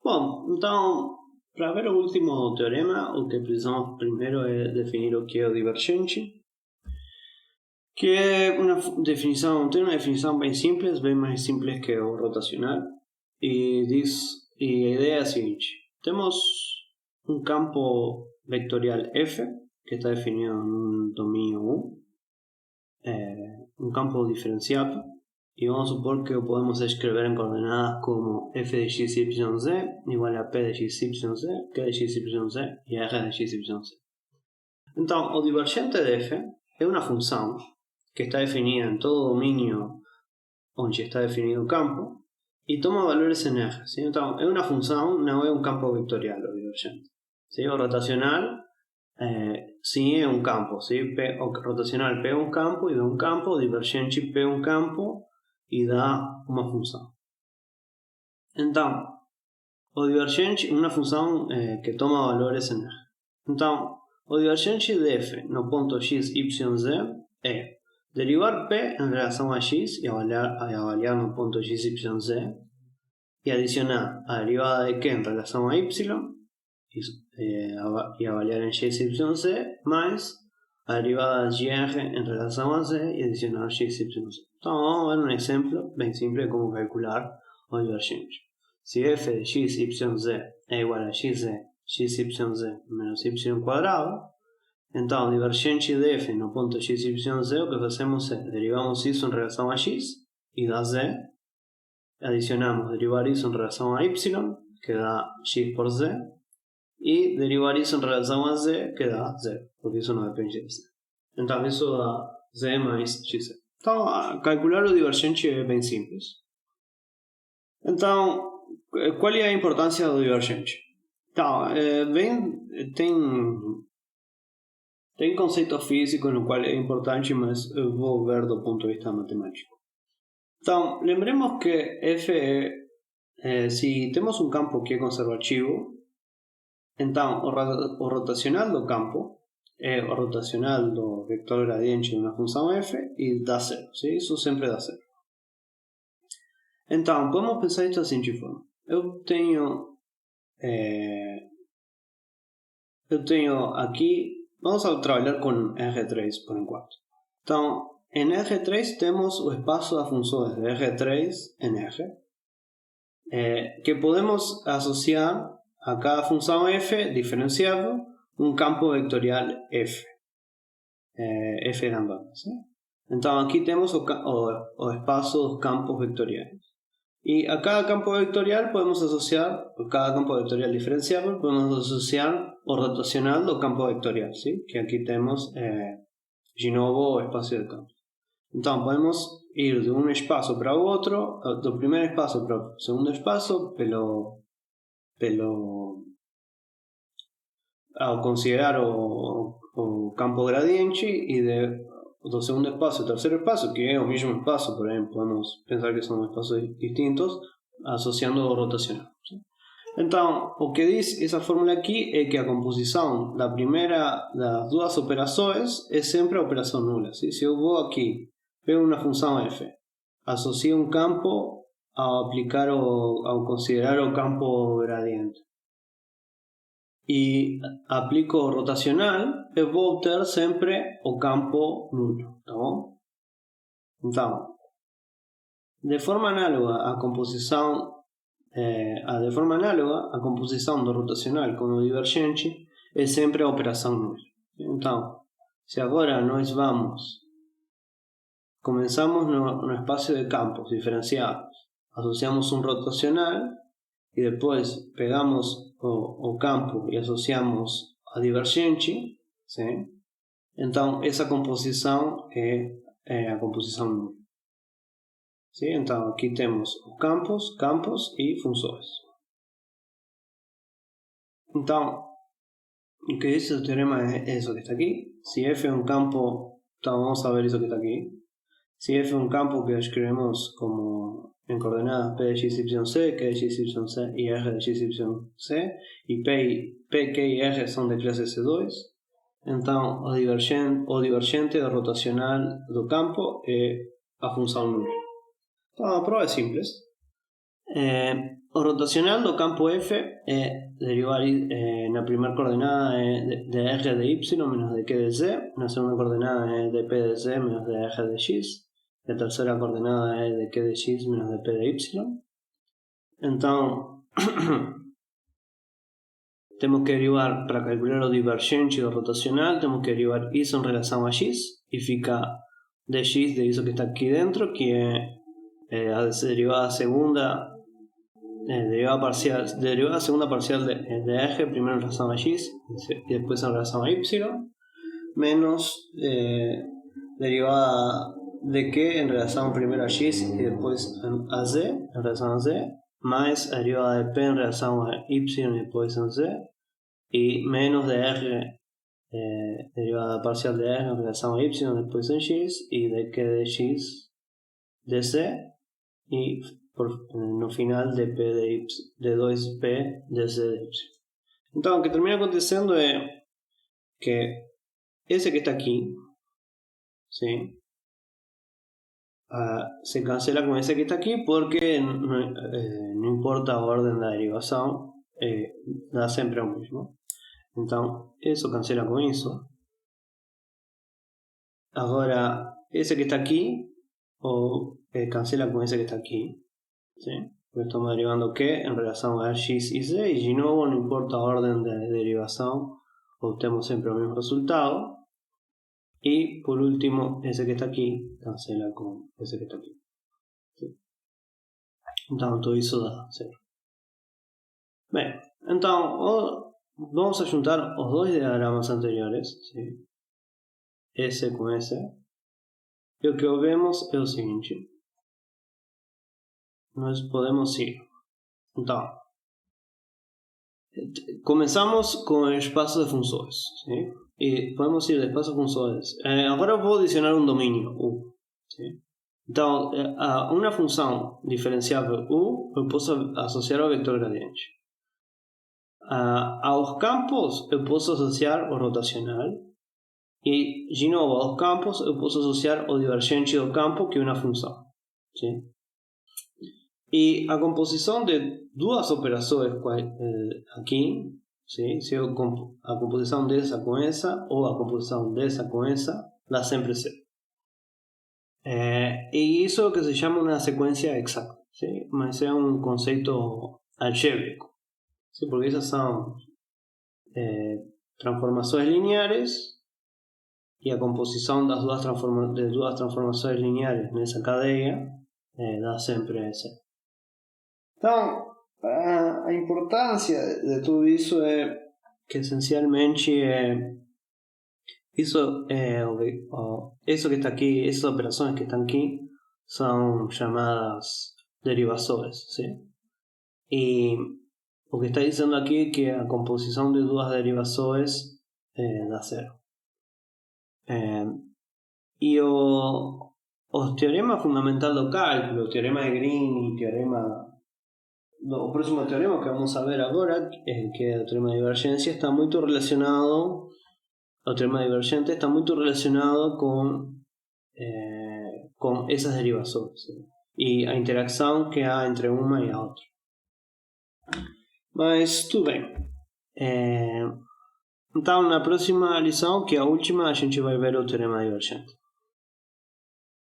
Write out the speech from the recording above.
Bom, então, para ver o último teorema, o que precisamos primeiro é definir o que é o divergente, que é tem uma definição bem simples, bem mais simples que o rotacional, e a ideia é a seguinte: temos um campo vectorial F, que está definido en un dominio U, un campo diferenciado, y vamos a supor que lo podemos escribir en coordenadas como f de x, y, z igual a p de x, y, z, q de x, y, z y r de x, y, z. Então, o divergente de f é uma função que está definida em todo domínio onde está definido o campo e toma valores en R. ¿Sí? Então, é uma função, não é um campo vectorial o divergente. ¿Sí? O rotacional sim é um campo. ¿Sí? O rotacional pega um campo e dá um campo, o divergente pega um campo e dá uma função. Então, o divergente é uma função que toma valores em R. Então, o divergente de f no ponto x, y, z é derivar p em relação a x e avaliar no ponto x, y, z e adicionar a derivada de q em relação a y e avaliar em x, y, z mais a derivada de r em relação a z e adicionar x, y, z. Então vamos ver um exemplo bem simples de como calcular o divergente. Se f de x, y, z é igual a x, y, z menos y quadrado, então o divergente de f no ponto x, y, z, o que fazemos é derivamos isso em relação a x e dá z, adicionamos derivar isso em relação a y, que dá x por z, e derivar isso em relação a z, que dá 0, porque isso não depende de z. Então isso dá z mais x. Então calcular o divergente é bem simples. Então, qual é a importância do divergente? Então, tem conceito físico no qual é importante, mas eu vou ver do ponto de vista matemático. Então, lembremos que f se temos um campo que é conservativo, então o rotacional do campo é o rotacional do vector gradiente de uma função f e dá 0. ¿Sí? Isso sempre dá 0. Então, podemos pensar isto da seguinte forma. Eu tenho aqui, vamos a trabalhar com R3 por enquanto. Então, em R3 temos o espaço das funções de R3 em R, que podemos associar a cada função f diferenciado um campo vectorial f, f lambda. ¿Sí? Então, aqui temos o espaço dos campos vectoriais. Y a cada campo vectorial podemos asociar, a cada campo vectorial diferenciable, podemos asociar o rotacional do campo vectorial, ¿sí? Que aquí tenemos de novo o espacio de campo. Então podemos ir de um espaço para o outro, do primeiro espaço para o segundo espaço, ao considerar o campo gradiente e do segundo espaço e terceiro espaço, que é o mesmo espaço, porém podemos pensar que são espaços distintos, associando o rotacional. ¿Sí? Então, o que diz essa fórmula aqui é que a composição das duas operações é sempre a operação nula. ¿Sí? Se eu vou aqui, pego uma função f, associo um campo ao considerar o campo gradiente, e aplico o rotacional, eu vou ter sempre o campo nulo, tá bom? Então, de forma análoga a composição do rotacional com o divergente é sempre a operação nula. Então, se agora nós começamos no espaço de campos diferenciados, associamos um rotacional e depois pegamos o campo e associamos a divergente, ¿sí? Então essa composição é a composição nula. ¿Sí? Então aqui temos os campos e funções. Então o que diz o teorema é isso que está aqui. Se f é um campo, então vamos a ver isso que está aqui. Se f é um campo que escrevemos como en coordenadas p de x, y, z, q de x, y, z y r de x, y, z, y p, q y r son de clase C2, então o divergente do rotacional do campo é a função nula. Então a prova é simples. o rotacional do campo F é derivar na primeira coordenada de R de Y menos de Q de Z, na segunda coordenada é de P de Z menos de R de X, e a terceira coordenada é de Q de X menos de P de Y. Então, temos que derivar, para calcular o divergente do rotacional, temos que derivar isso em relação a X, e fica dx de isso que está aqui dentro, que é a derivada segunda. Derivada segunda parcial de R, primero en relación a X y después en relación a Y, menos derivada de Q en relación primero a X y después a Z, en relación a Z, más derivada de P en relación a Y y después en Z, y menos de R, derivada parcial de R en relación a Y después en X, y de Q de X de Z, y no final de P de Y, de 2P de Z de Y. Então, o que termina acontecendo é que esse que está aqui, sim, se cancela com esse que está aqui porque não importa a ordem da derivação, dá sempre o mesmo. Então, isso cancela com isso. Agora, esse que está aqui, cancela com esse que está aqui. ¿Sí? Estamos derivando Q en relación a X y Z, y de nuevo no importa la orden de derivación, obtenemos siempre el mismo resultado. Y por último, ese que está aquí cancela con ese que está aquí. ¿Sí? Entonces todo eso da 0. Bien, entonces vamos a juntar los dos diagramas anteriores, ¿sí? S con S, y lo que vemos es lo siguiente. Nós podemos ir. Então, começamos com o espaço de funções, ¿sí? E podemos ir de espaço de funções. Agora eu vou adicionar um domínio U, ¿sí? Então, a uma função diferenciável U eu posso associar ao vetor gradiente. Aos campos eu posso associar o rotacional. E, de novo, aos campos eu posso associar o divergente do campo, que é uma função, ¿sí? E a composição de duas operações aqui, ¿sí? Se a composição dessa com essa ou a composição dessa com essa, dá sempre 0. E isso é o que se chama uma sequência exata, ¿sí? Mas é um conceito algébrico, ¿sí? Porque essas são transformações lineares e a composição das duas transformações lineares nessa cadeia dá sempre 0. Então, a importância de tudo isso é que essencialmente isso que está aqui, essas operações que estão aqui são chamadas derivações, ¿sí? E o que está dizendo aqui é que a composição de duas derivações dá 0. E o teorema fundamental do cálculo, o teorema de Green e o próximo teorema que vamos a ver agora, que é o teorema de divergência, está muito relacionado. O teorema divergente está muito relacionado com essas derivações, ¿sí? E a interação que há entre uma e a outra. Mas tudo bem. Então, na próxima lição, que é a última, a gente vai ver o teorema divergente.